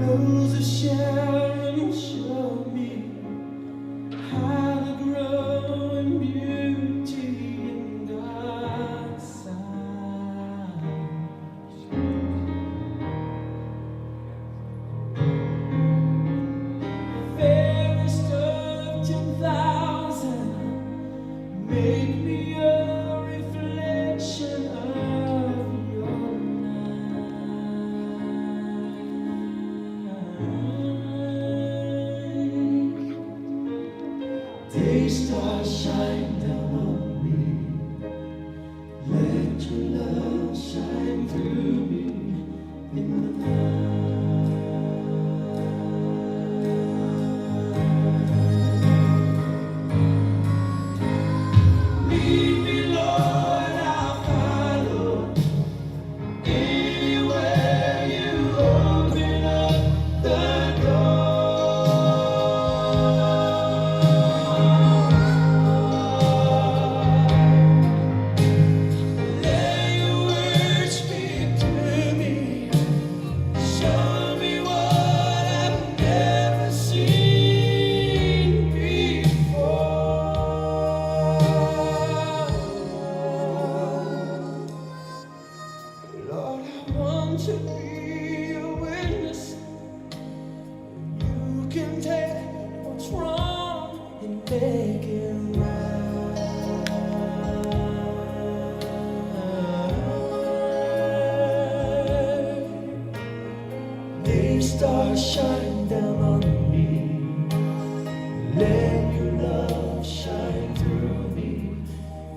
Rose of Sharon, show me how to grow in beauty in God's sight. Fairest of 10,000, make me a reflection of your light. Day star, shine down on me. Let your love shine through me in the night. Lead me, Lord, I'll follow. Anywhere you open up the Let your word speak through me. Show me what I've never seen before. Lord, I want to be a witness. You can take what's wrong and make it right. Day star, shine down on me. Let your love shine through me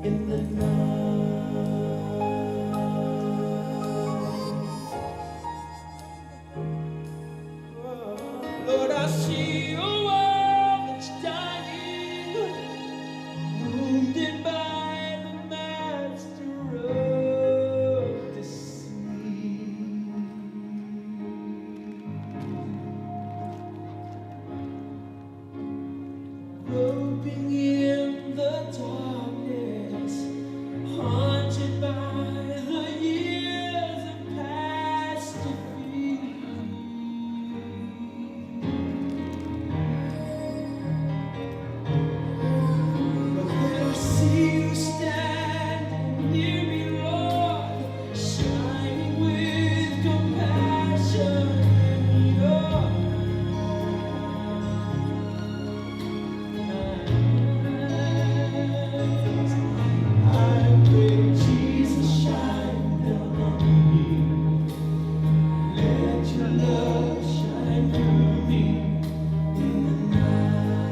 in the night. Lord, I see a world that's dying, wounded by the master of deceit. Groping in the darkness, haunted by the years of past defeat. But then I see you standing near me, Lord, shining with compassion in your eyes. I pray, Jesus, shine down on me. Let your love shine through me in the night.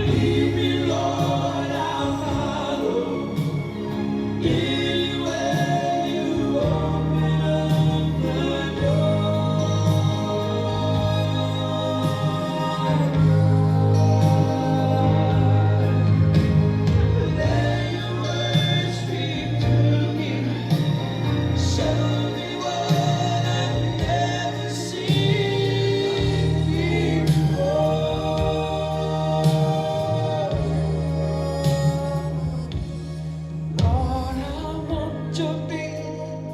Lead me, Lord, I'll follow. Anywhere you open up the Let your word speak through me. Show me what I've never seen before. Lord, I want to be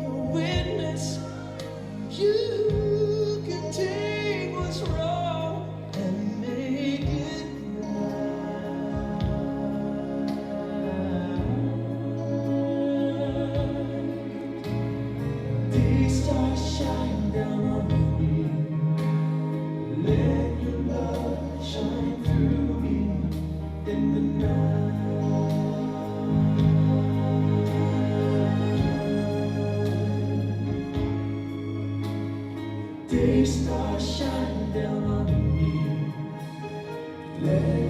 your witness. You can take what's wrong and make it right. Day star, shine down on me. Let your love shine through me in the night. Day star, shine down on me. Let